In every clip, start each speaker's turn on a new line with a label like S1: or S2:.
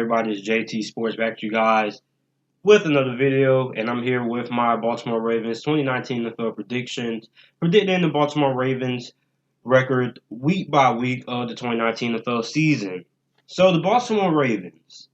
S1: everybody? It's JT Sports back to you guys with another video, and I'm here with my Baltimore Ravens 2019 NFL predictions, predicting the Baltimore Ravens record week by week of the 2019 NFL season. So the Baltimore Ravens.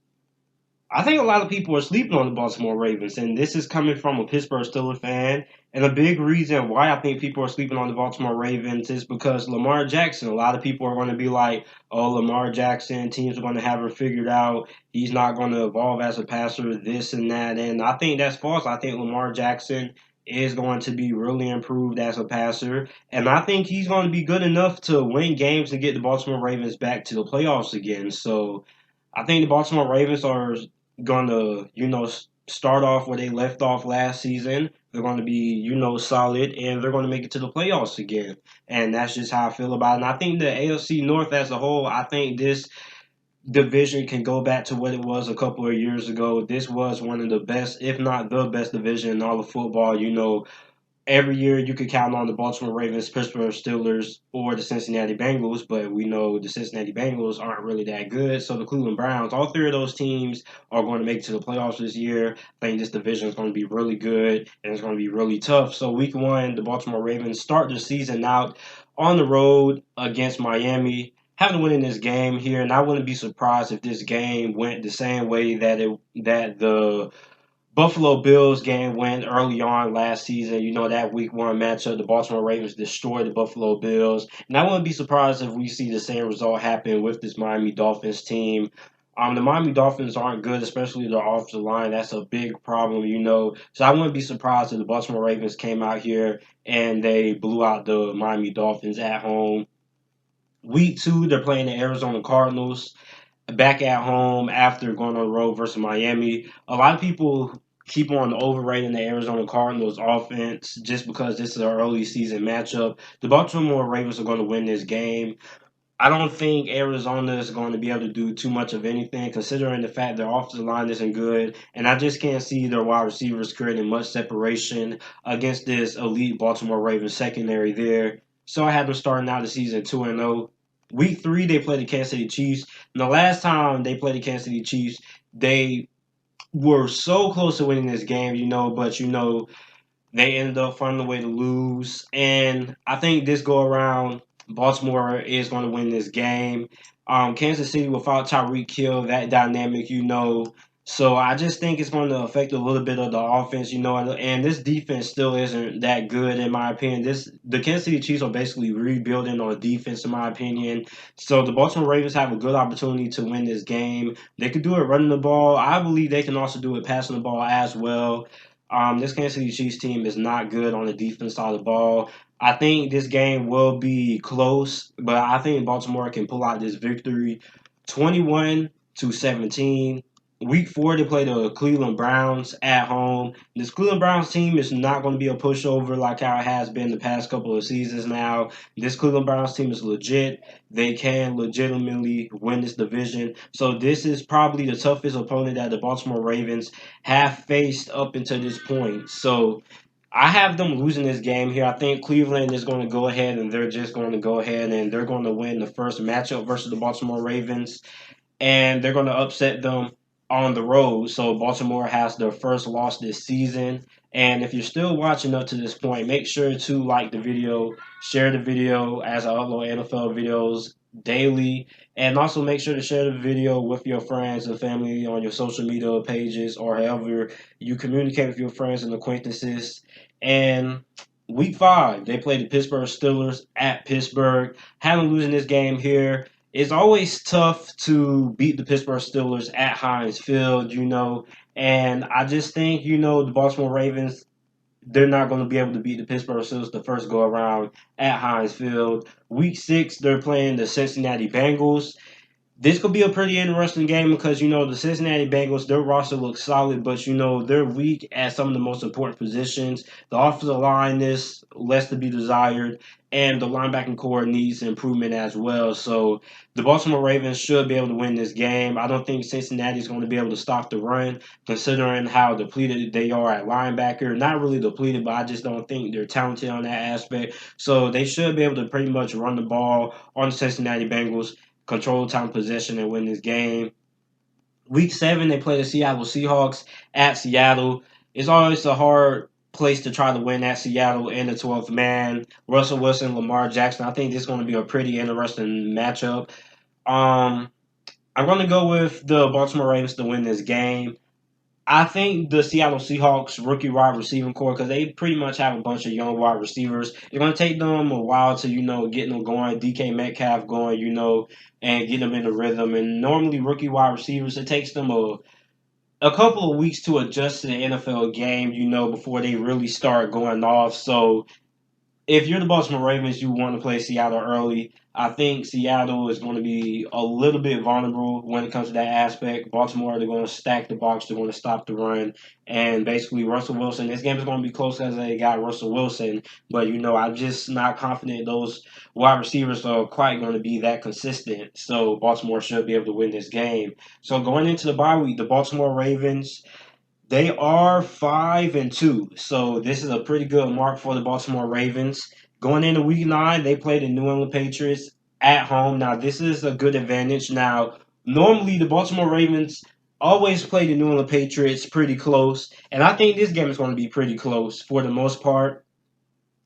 S1: I think a lot of people are sleeping on the Baltimore Ravens, and this is coming from a Pittsburgh Steelers fan. And a big reason why I think people are sleeping on the Baltimore Ravens is because Lamar Jackson. A lot of people are going to be like, oh, Lamar Jackson, teams are going to have her figured out. He's not going to evolve as a passer, this and that. And I think that's false. I think Lamar Jackson is going to be really improved as a passer. And I think he's going to be good enough to win games and get the Baltimore Ravens back to the playoffs again. So I think the Baltimore Ravens are going to, start off where they left off last season. They're going to be, solid, and they're going to make it to the playoffs again. And that's just how I feel about it. And I think the AFC North as a whole, I think this division can go back to what it was a couple of years ago. This was one of the best, if not the best division in all of football. Every year you could count on the Baltimore Ravens, Pittsburgh Steelers, or the Cincinnati Bengals, but we know the Cincinnati Bengals aren't really that good. So the Cleveland Browns, all three of those teams are going to make it to the playoffs this year. I think this division is going to be really good and it's going to be really tough. So week one, the Baltimore Ravens start the season out on the road against Miami, having to win in this game here, and I wouldn't be surprised if this game went the same way that the Buffalo Bills game went early on last season. That week one matchup, the Baltimore Ravens destroyed the Buffalo Bills. And I wouldn't be surprised if we see the same result happen with this Miami Dolphins team. The Miami Dolphins aren't good, especially their offensive line. That's a big problem. So I wouldn't be surprised if the Baltimore Ravens came out here and they blew out the Miami Dolphins at home. Week two, they're playing the Arizona Cardinals back at home after going on the road versus Miami. A lot of people keep on overrating the Arizona Cardinals offense just because this is an early season matchup. The Baltimore Ravens are going to win this game. I don't think Arizona is going to be able to do too much of anything, considering the fact their offensive line isn't good, and I just can't see their wide receivers creating much separation against this elite Baltimore Ravens secondary there. So I have them starting out the season 2-0. Week three, they play the Kansas City Chiefs. And the last time they played the Kansas City Chiefs, they were so close to winning this game, but they ended up finding a way to lose. And I think this go around, Baltimore is going to win this game. Kansas City without Tyreek Hill, that dynamic. So I just think it's going to affect a little bit of the offense, and this defense still isn't that good in my opinion. The Kansas City Chiefs are basically rebuilding on defense in my opinion. So the Baltimore Ravens have a good opportunity to win this game. They could do it running the ball. I believe they can also do it passing the ball as well. This Kansas City Chiefs team is not good on the defense side of the ball. I think this game will be close, but I think Baltimore can pull out this victory 21-17. Week four, they play the Cleveland Browns at home. This Cleveland Browns team is not going to be a pushover like how it has been the past couple of seasons now. This Cleveland Browns team is legit. They can legitimately win this division. So this is probably the toughest opponent that the Baltimore Ravens have faced up until this point. So I have them losing this game here. I think Cleveland is going to go ahead and they're just going to go ahead and they're going to win the first matchup versus the Baltimore Ravens. And they're going to upset them on the road. So Baltimore has their first loss this season. And if you're still watching up to this point, make sure to like the video, share the video as I upload NFL videos daily, and also make sure to share the video with your friends and family on your social media pages or however you communicate with your friends and acquaintances. And week five, they play the Pittsburgh Steelers at Pittsburgh. Having losing this game here, it's always tough to beat the Pittsburgh Steelers at Heinz Field. And I just think, the Baltimore Ravens, they're not going to be able to beat the Pittsburgh Steelers the first go around at Heinz Field. Week six, they're playing the Cincinnati Bengals. This could be a pretty interesting game because, the Cincinnati Bengals, their roster looks solid, but, they're weak at some of the most important positions. The offensive line is less to be desired, and the linebacking core needs improvement as well. So the Baltimore Ravens should be able to win this game. I don't think Cincinnati is going to be able to stop the run, considering how depleted they are at linebacker. Not really depleted, but I just don't think they're talented on that aspect. So they should be able to pretty much run the ball on the Cincinnati Bengals, control time possession, and win this game. Week 7, they play the Seattle Seahawks at Seattle. It's always a hard place to try to win at Seattle in the 12th man. Russell Wilson, Lamar Jackson. I think this is going to be a pretty interesting matchup. Um, I'm going to go with the Baltimore Ravens to win this game. I think the Seattle Seahawks rookie wide receiving core, because they pretty much have a bunch of young wide receivers. It's going to take them a while to, get them going, DK Metcalf going, and get them in the rhythm. And normally, rookie wide receivers, it takes them a couple of weeks to adjust to the NFL game, before they really start going off. So if you're the Baltimore Ravens, you want to play Seattle early. I think Seattle is going to be a little bit vulnerable when it comes to that aspect. Baltimore, they're going to stack the box, they're going to stop the run, and basically Russell Wilson. This game is going to be close because they got Russell Wilson, but I'm just not confident those wide receivers are quite going to be that consistent. So Baltimore should be able to win this game. So going into the bye week, the Baltimore Ravens, they are 5-2, so this is a pretty good mark for the Baltimore Ravens. Going into Week 9, they play the New England Patriots at home. Now, this is a good advantage. Now, normally the Baltimore Ravens always play the New England Patriots pretty close, and I think this game is going to be pretty close for the most part.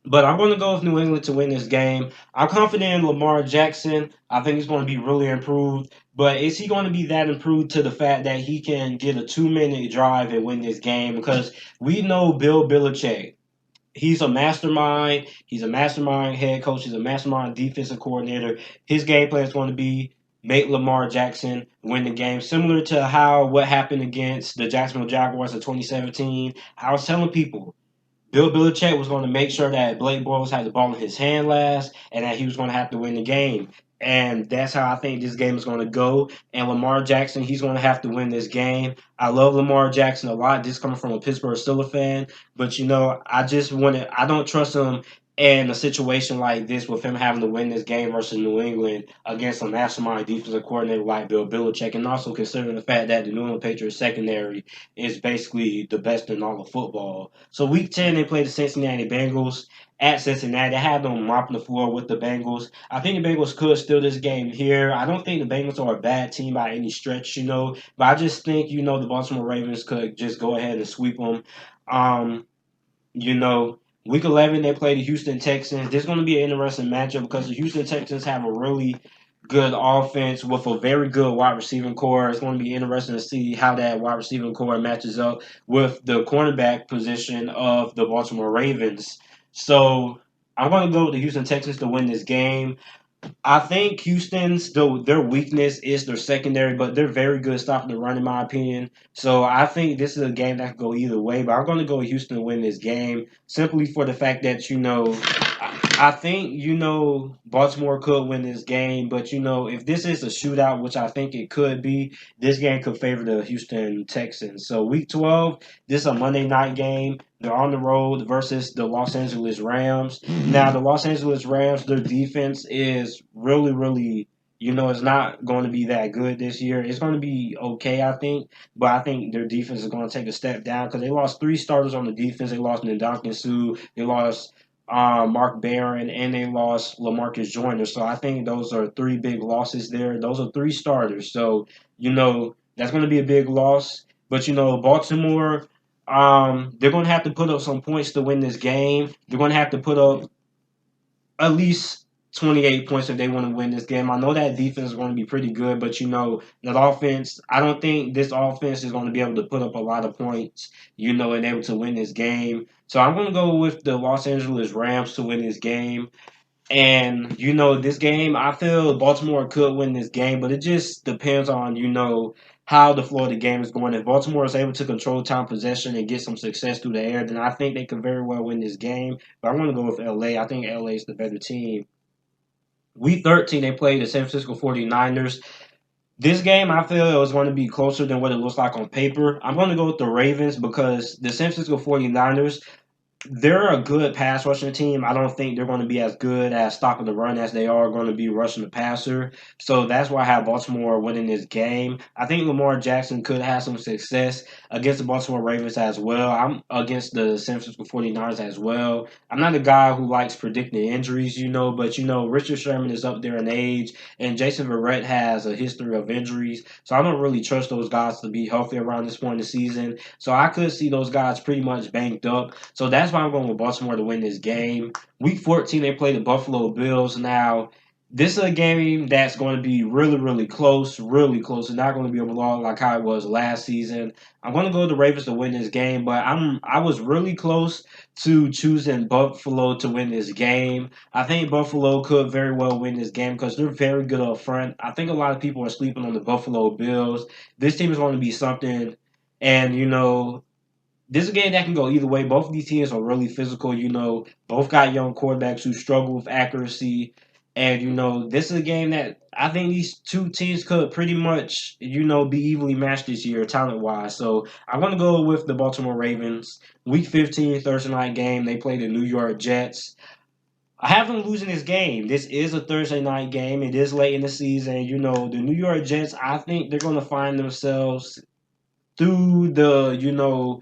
S1: But I'm going to go with New England to win this game. I'm confident in Lamar Jackson. I think he's going to be really improved. But is he going to be that improved to the fact that he can get a 2-minute drive and win this game? Because we know Bill Belichick. He's a mastermind. He's a mastermind head coach. He's a mastermind defensive coordinator. His game plan is going to be make Lamar Jackson win the game, similar to what happened against the Jacksonville Jaguars in 2017. I was telling people Bill Belichick was going to make sure that Blake Bortles had the ball in his hand last and that he was going to have to win the game. And that's how I think this game is going to go. And Lamar Jackson, he's going to have to win this game. I love Lamar Jackson a lot. This coming from a Pittsburgh Steelers fan. But, I don't trust him in a situation like this with him having to win this game versus New England against a mastermind defensive coordinator like Bill Belichick. And also considering the fact that the New England Patriots secondary is basically the best in all of football. So week 10, they play the Cincinnati Bengals at Cincinnati. They have them mopping the floor with the Bengals. I think the Bengals could steal this game here. I don't think the Bengals are a bad team by any stretch, but I just think, the Baltimore Ravens could just go ahead and sweep them. Um, you know, Week 11, they play the Houston Texans. This is going to be an interesting matchup because the Houston Texans have a really good offense with a very good wide receiving core. It's going to be interesting to see how that wide receiving core matches up with the cornerback position of the Baltimore Ravens. So I'm going to go with the Houston Texans to win this game. I think Houston's though their weakness is their secondary, but they're very good stopping the run in my opinion. So I think this is a game that could go either way. But I'm going to go with Houston to win this game simply for the fact that I think Baltimore could win this game, but if this is a shootout, which I think it could be, this game could favor the Houston Texans. So Week 12, this is a Monday night game. They're on the road versus the Los Angeles Rams. Now, the Los Angeles Rams, their defense is really, really, it's not going to be that good this year. It's going to be okay, I think, but I think their defense is going to take a step down because they lost 3 starters on the defense. They lost Ndamukong Suh, they lost Mark Barron, and they lost LaMarcus Joyner. So I think those are 3 big losses there. Those are 3 starters. So, that's going to be a big loss. But, Baltimore, they're going to have to put up some points to win this game. They're going to have to put up at least 28 points if they want to win this game. I know that defense is going to be pretty good, but that offense, I don't think this offense is going to be able to put up a lot of points, and able to win this game. So I'm going to go with the Los Angeles Rams to win this game. And, this game, I feel Baltimore could win this game, but it just depends on, how the flow of the game is going. If Baltimore is able to control time possession and get some success through the air, then I think they could very well win this game. But I want to go with LA. I think LA is the better team. Week 13, they played the San Francisco 49ers. This game, I feel it was going to be closer than what it looks like on paper. I'm going to go with the Ravens because the San Francisco 49ers, they're a good pass rushing team. I don't think they're going to be as good at stopping the run as they are going to be rushing the passer. So that's why I have Baltimore winning this game. I think Lamar Jackson could have some success against the Baltimore Ravens as well. I'm against the San Francisco 49ers as well. I'm not a guy who likes predicting injuries, but Richard Sherman is up there in age, and Jason Verrett has a history of injuries. So I don't really trust those guys to be healthy around this point in the season. So I could see those guys pretty much banged up. So that's why I'm going with Baltimore to win this game. Week 14, they play the Buffalo Bills. Now, this is a game that's going to be really, really close, really close. It's not going to be overall like how it was last season. I'm going to go with the Ravens to win this game, but I was really close to choosing Buffalo to win this game. I think Buffalo could very well win this game because they're very good up front. I think a lot of people are sleeping on the Buffalo Bills. This team is going to be something, and this is a game that can go either way. Both of these teams are really physical. Both got young quarterbacks who struggle with accuracy. And, this is a game that I think these two teams could pretty much, be evenly matched this year, talent wise. So I'm going to go with the Baltimore Ravens. Week 15, Thursday night game. They play the New York Jets. I have them losing this game. This is a Thursday night game. It is late in the season. The New York Jets, I think they're going to find themselves through the,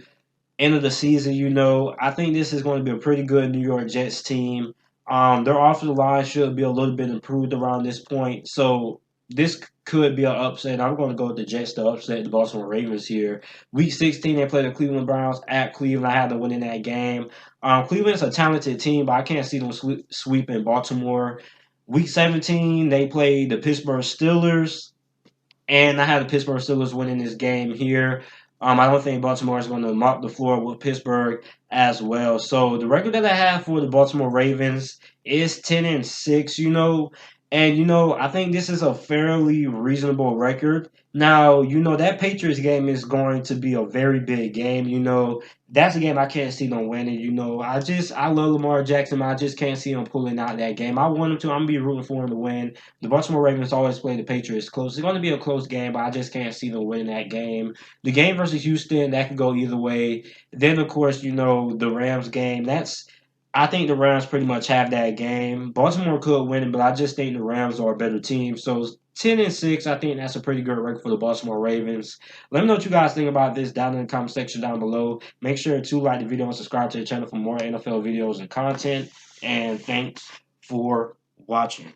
S1: end of the season, I think this is going to be a pretty good New York Jets team. Their offensive line should be a little bit improved around this point, so this could be an upset. I'm going to go with the Jets to upset the Baltimore Ravens here. Week 16, they play the Cleveland Browns at Cleveland. I had them winning that game. Cleveland's a talented team, but I can't see them sweeping Baltimore. Week 17, they play the Pittsburgh Steelers. And I have the Pittsburgh Steelers winning this game here. I don't think Baltimore is going to mop the floor with Pittsburgh as well. So the record that I have for the Baltimore Ravens is 10-6. And I think this is a fairly reasonable record. Now, that Patriots game is going to be a very big game. That's a game I can't see them winning. I love Lamar Jackson, but I just can't see him pulling out that game. I want him to. I'm gonna be rooting for him to win. The Baltimore Ravens always play the Patriots close. It's going to be a close game, but I just can't see them winning that game. The game versus Houston, that could go either way. Then, of course, the Rams game. I think the Rams pretty much have that game. Baltimore could win it, but I just think the Rams are a better team. So 10-6, I think that's a pretty good record for the Baltimore Ravens. Let me know what you guys think about this down in the comment section down below. Make sure to like the video and subscribe to the channel for more NFL videos and content. And thanks for watching.